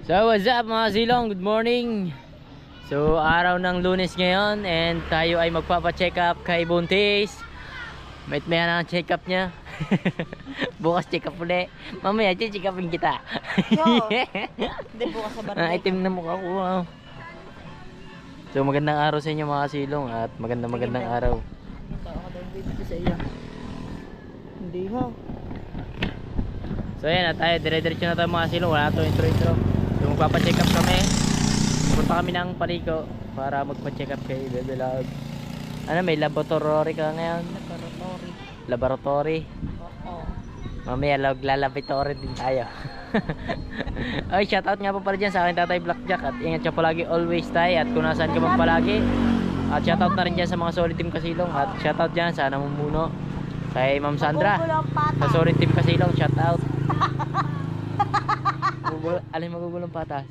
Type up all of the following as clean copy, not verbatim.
So what's up mga silong, good morning. So araw ng Lunes ngayon and tayo ay magpapa-check up kay Buntis. Maya na ang check up niya. Bukas check up ulit. Mamaya check upin kita. Hindi bukas sa barangay. Itim na mukha ko. So magandang araw sa inyo mga silong at magandang araw. Ako daw video sa iyo. Hindi ho. So ayan at tayo, dire-diretso na tayo mga silong. Wala to intro. So magpapa-check up kami. Punta kami ng Paliko para magpa-check up kay Bebe Love. Ano, may laboratory ka ngayon? Laboratory. Oo. Mamaya lalabitory din tayo. Ay, shoutout nga po pala dyan sa akin Tatay Blackjack. At ingat siya palagi always tayo. At kung nasaan ka man palagi. At shoutout na rin dyan sa mga solid team Kasilong. At shoutout dyan sa namumuno kay Ma'am Sandra sa solid team Kasilong. Shoutout. Alin magugulong patas?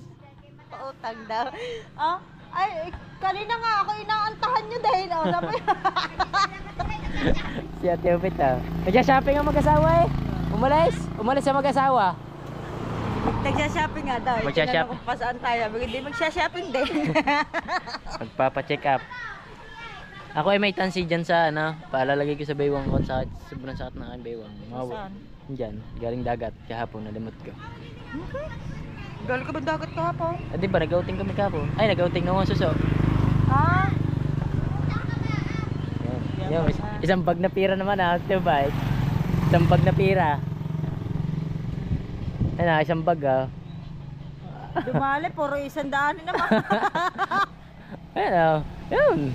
Pautang daw. Ah, ay, kanina nga ako inaantahan nyo dahil alam mo yun. Si Ate Upit Nagsa-shopping ang mag-asawa eh. Umalis sa mag-asawa. Nagsha-shopping nga daw. Magsha-shopping. Kung pa saan tayo. Hindi magsha-shopping din. Magpapa-check up. Ako ay may tansi dyan sa paalalagay ko sa baywang ko. Sobrang sakit na aking baywang. Saan? Dyan, galing dagat. Kahapon nalimot ko. Galing ka ba dagat kahapon? Di ba nag-outing kami kahapon? Ay, nag-outing na ako suso. Ah? Yung, isang bag na pira naman diba? Isang bag na pira. Ano, isang bag Dumali, puro 100 naman. Ano, yun.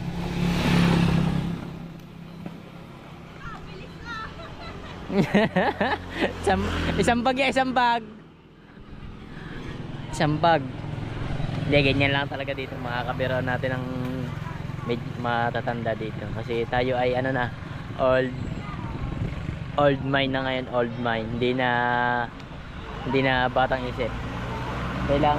Isang bag. Hindi, ganyan lang talaga dito. Makakabiro natin ang matatanda dito. Kasi tayo ay old mind na ngayon. Old mind. Hindi na batang isip. Kailang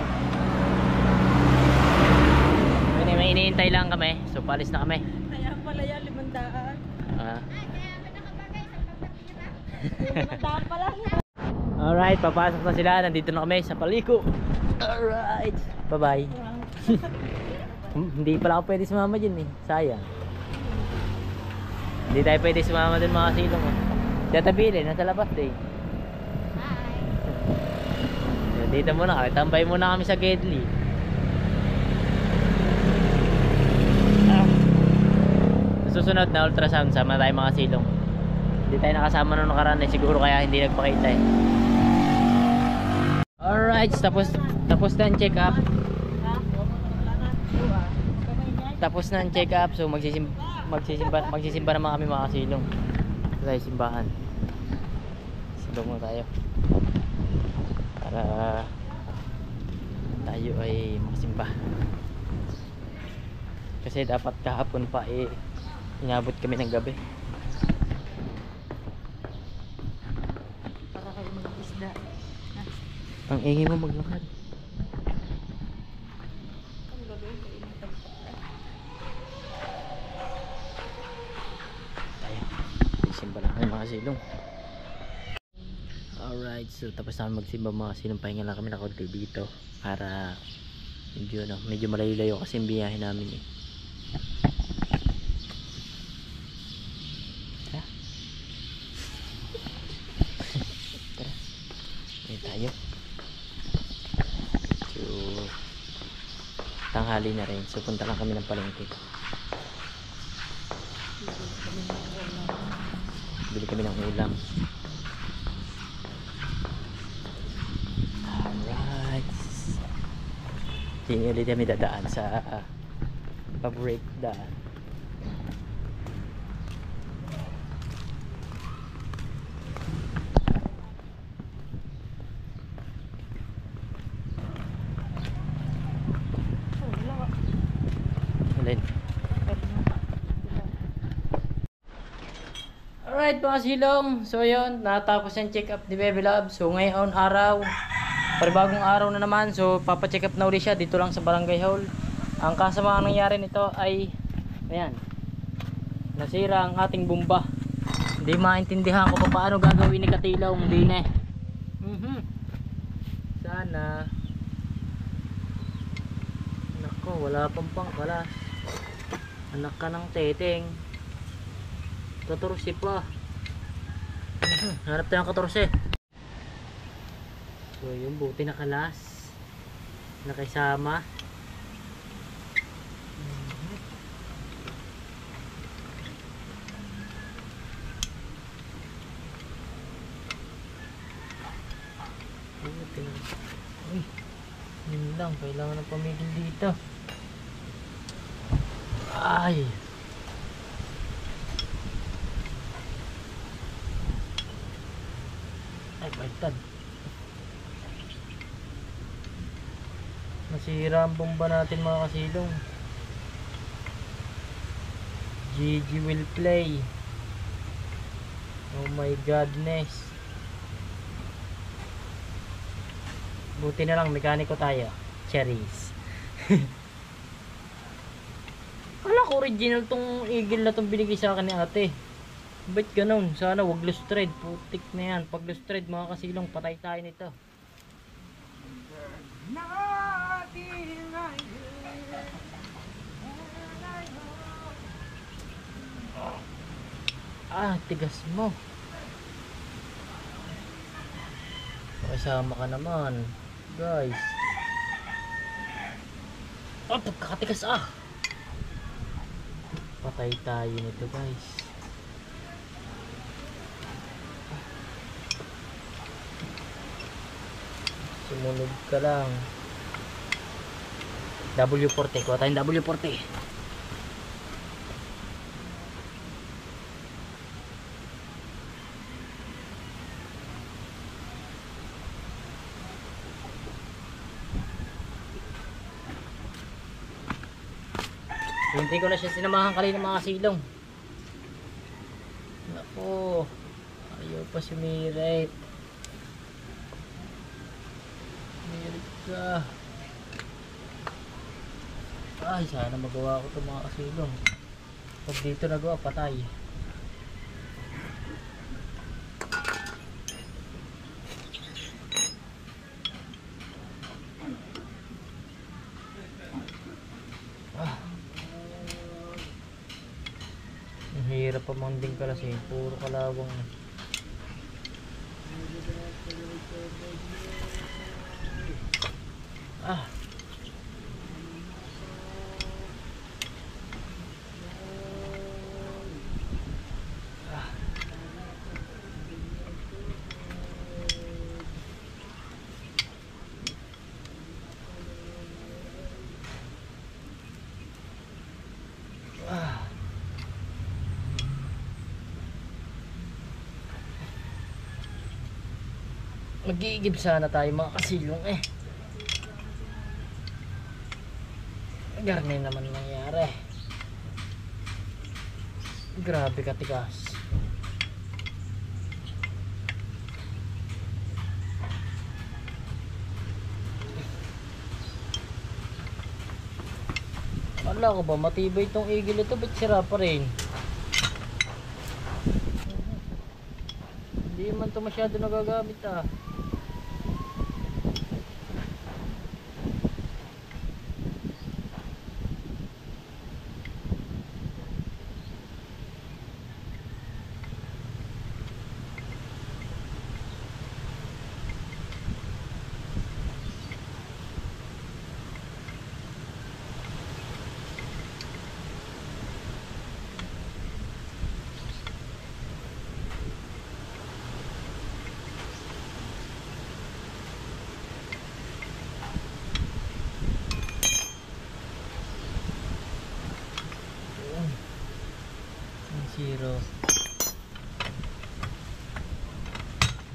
may iniintay lang kami. So palis na kami. Kaya pala yan, 500. 500 pala. Alright, papasok na sila. Nandito na kami sa Paliko. Alright, bye bye. Hindi pala ako pwede sumama dyan eh. Sayang. Hindi tayo pwede sumama dun mga silong Tatabilin, nasa labas eh. Dito muna kami, tambay muna kami sa Gedli. Susunod na ultrasound, sama tayo mga silong. Hindi tayo nakasama nung nakaraan eh, siguro kaya hindi nagpakita eh. Alright, tapos na ang check up. Tapos na ang check up, so magsisimba naman kami mga silong. Sa simbahan. Silong mo tayo. Para tayo ay makasimba. Kasi dapat kahapon pa inabot kami ng gabi. Para kayo mag-isda. Ang ingay mo maglakad. Tayo. Simba lang kami mga silong. Alright, so tapos namin magsimba mga silong. Pahinga lang kami na konti dito. Para medyo malayo-layo kasi yung biyahe namin eh. Tara. Ayan tayo. So tanghali na rin. So punta lang kami ng palengke. Bili kami ng ulam. Alright. Hindi ulit kami dadaan sa pa-break daan. Alright mga silong, so yun, natapos yung check up ni Bebe Love. So ngayon panibagong araw na naman. So papacheck up na ulit siya dito lang sa Barangay Hall. Ang kasamang nangyari nito ay ayan, nasira ang ating bomba. Hindi maintindihan ko paano gagawin ni Katilaw. Hindi na sana Ako, wala pang pangkalas. Anak ka ng teteng. 14 pa. Hanap tayo ng 14. So yung buti na kalas. Nakisama. Buti na. Uy, yun lang. Kailangan ng pamigil dito. Ay. Ay, baliktad. Nasira ang bomba natin mga kasilong. GG will play. Oh my godness. Buti na lang mekaniko tayo. Cherries. Kala ko original tong eagle na tong binigay sa akin ni ate. Ba't ganun? Sana wag loose thread. Putik na yan. Pag loose thread mga kasilong, patay tayo nito. Ah, tigas mo. Kasama ka naman, guys. Oh, pagkakatigas ah. Patay tayo nito, guys. Sumunod ka lang. W40. Kuha tayong W40. Hindi ko na siya sinamahan kanina mga silong. Naku. Ayaw pa sumirit. Sumirit ka. Ay, sana magawa ko ito mga kasilong. Pag dito nagawa, patay. Ang hirap pa manding ka kasi. Puro kalawang. Ah. Mag-iigib sana tayo mga kasilong eh. Garne naman nangyari. Grabe katigas. Wala ko ba matibay itong igil ito, ba't sira pa rin? Hindi man ito masyado nagagamit ah. Zero.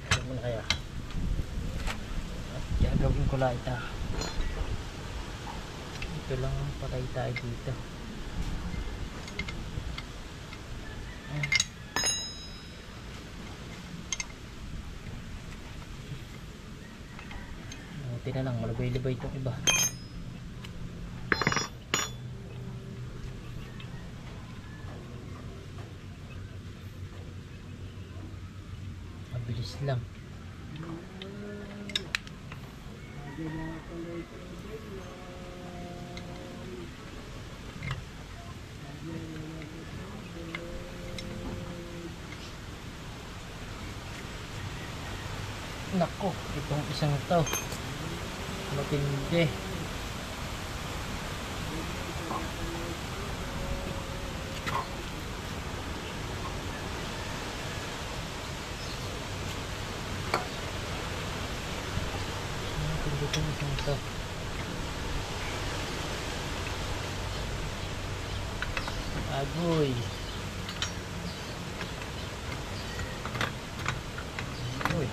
Ano muna kaya? At gagawin ko lang ito. Ito lang patay tayo dito. Buti na lang, malabay-labay itong iba. Mabilis lang. Nako, itong isang to. Matindi. Matindi itong isang to. Agoy. Uy.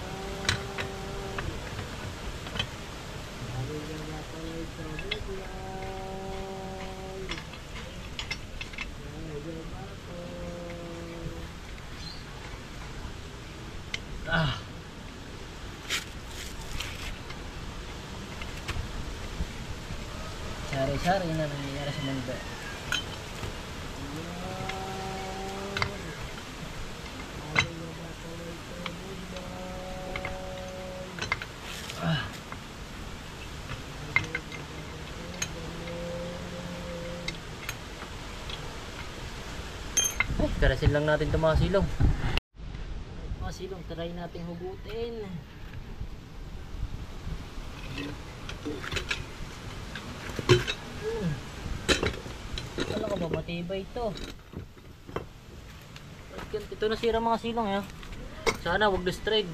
Ah. Sari-sari na nangyayari sa mundo. Ah. Ay, karasin lang natin ito mga silong. Mga silong, try natin hugutin. Wala ka ba matibay ito? Ito nasira mga silong ya. Sana wag lustrade.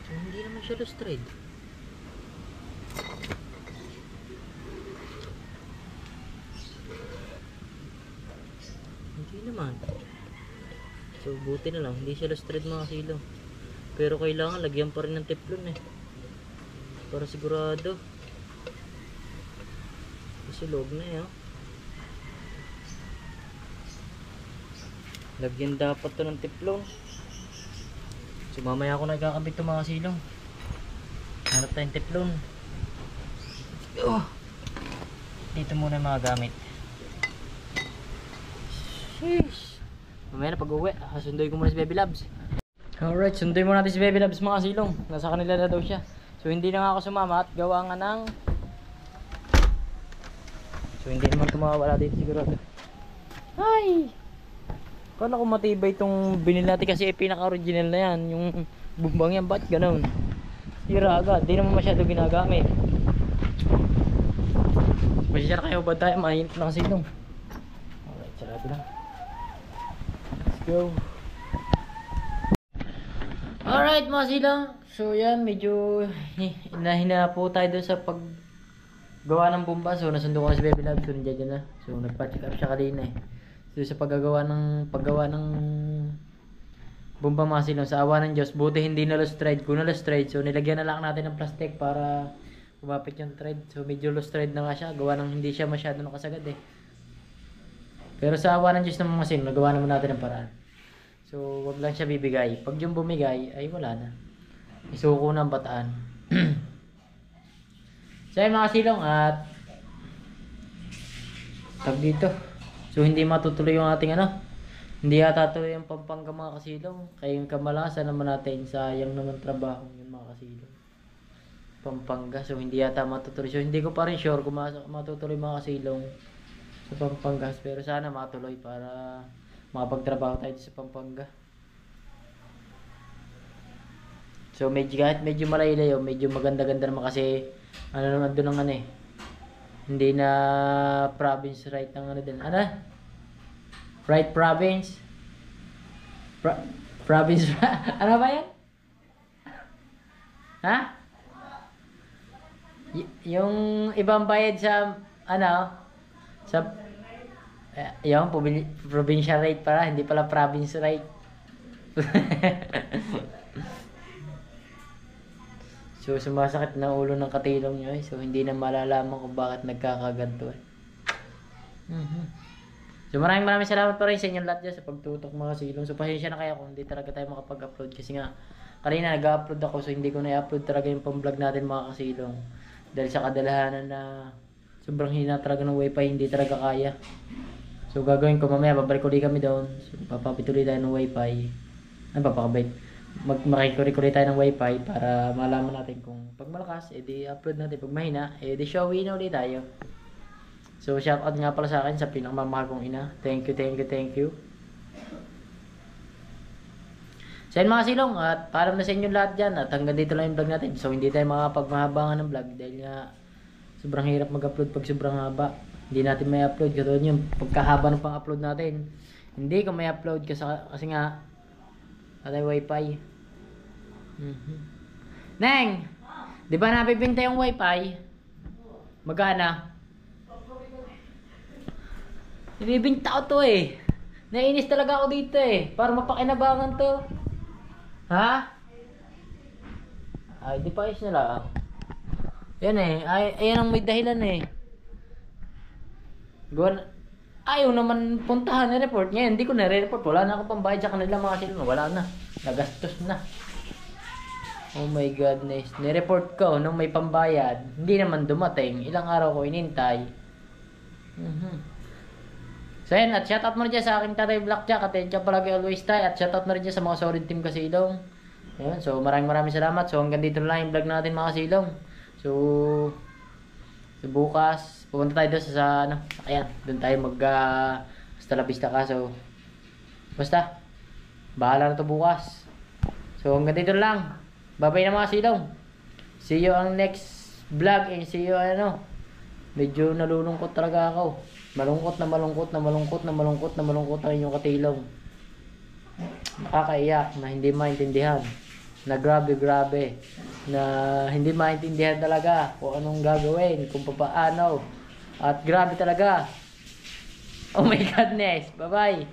Hindi naman siya lustrade. Hindi naman. So buti na lang, hindi siya lustrade mga silong. Pero kailangan lagyan pa rin ng teflon eh. Para sigurado. Kasi log na eh. Oh. Lagyan dapat to ng teflon. So mamaya ako nagkakabit to mga silong. Hanap tayong teflon. Oh. Dito muna yung mga gamit. Sheesh. Mamaya na pag-uwi, sunduin ko muna si Baby Labs. Alright, sunduin muna natin si Baby Labs mga silong. Nasa kanila na daw siya. So hindi na nga ako sumama at gawa nga ng... So hindi naman tumawala dito sigurado. Ay! Kala ko matibay itong binili natin kasi pinaka-original na yan. Yung bumbang yan, ba't ganun? Sira agad, di naman masyado ginagamit. Masyara kayo ba tayo? Mahinit na kasi silong. Alright, sarado lang. Let's go. Alright mga silong. So yan, medyo hinahina po tayo doon sa paggawa ng bomba. So nasundo ko na si Baby Love. So nandiyan na. So nagpa-check up siya kanina eh. So sa paggawa ng bomba mga silong, sa awa ng Diyos, buti hindi na lost thread. Kung na lost thread, so nilagyan na lang natin ng plastic para kumapit yung thread. So medyo lost thread na nga siya. Gawa ng hindi siya masyado nakasagad eh. Pero sa awa ng Diyos ng mga silong, nagawa naman natin ng paraan. So wag lang siya bibigay. Pag yung bumigay, ay wala na. Isuko ng bataan. So yun mga silong, at tag dito. So hindi matutuloy yung ating hindi yata tuloy yung Pampanga mga kasilong. Kaya yung Kamalasan naman natin, sayang naman trabaho yung mga kasilong. Pampanga, so hindi yata matutuloy. So hindi ko pa rin sure kung matutuloy mga kasilong sa Pampanga. Pero sana matuloy para makapagtrabaho tayo sa Pampanga. So kahit medyo malayo, medyo maganda-ganda naman kasi naman doon ng hindi na province right ng din. Right province? Province ano ba yan? Ha? Yung ibang bayad sa sa yung provincial rate para, hindi pala province rate. So sumasakit na ulo ng katilong nyo eh. So hindi na malalaman kung bakit nagkakaganto eh. So maraming salamat pa rin sa inyong lahat dyan sa pagtutok mga silong. So pasensya na kayo kung hindi talaga tayo makapag-upload. Kasi nga kanina nag-upload ako, so hindi ko na-upload talaga yung pang-vlog natin mga kasilong. Dahil sa kadalahanan na sobrang hina talaga ng wifi, hindi talaga kaya. So gagawin ko mamaya, babalik ulit kami doon. So papapit ulit tayo ng wifi. makikuri-kuri tayo ng wifi para malaman natin kung pag malakas, edi upload natin. Pag mahina, edi showy na ulit tayo. So, shoutout nga pala sa akin sa pinakamamahal kong ina. Thank you. So, yun mga silong, at paalam na sa inyo lahat dyan. At hanggang dito lang yung vlog natin. So, hindi tayo makapagmahabangan ng vlog dahil nga sobrang hirap mag-upload pag sobrang haba. Hindi natin may upload. Katulad yung pagkahaba ng pang-upload natin. Hindi ko may upload kasi nga patay wifi. Neng! Di ba nabibinta yung wifi? Magana? Ibibinta ko to eh. Naiinis talaga ako dito eh. Para mapakinabangan to. Ha? Ay, di pa ayos na lang. Yan eh. Ayan ang may dahilan eh. Ayaw naman puntahan na report niya. Hindi ko na-report. Wala na akong pambayad sa kanila mga sila. Wala na. Nagastos na. Oh my godness. Nireport ko nung may pambayad. Hindi naman dumating. Ilang araw ko inintay. So yan, at shoutout mo rin dyan sa aking tatay Blackjack. Atensya palagi always tayo. At shoutout na rin dyan sa mga solid team Kasilong. Ayan, so maraming salamat. So hanggang dito na lang yung vlog natin mga Kasilong. So bukas pupunta tayo doon sa ano. Ayan, doon tayo hasta la vista ka. So basta bahala na to bukas. So hanggang dito na lang. Bye-bye na mga Silong. See you ang next vlog. And see you medyo nalulungkot talaga ako. Malungkot na inyong katilong. Nakakaiyak na hindi maintindihan. Na grabe. Na hindi maintindihan talaga kung anong gagawin, kung paano. At grabe talaga. Oh my godness. Bye-bye.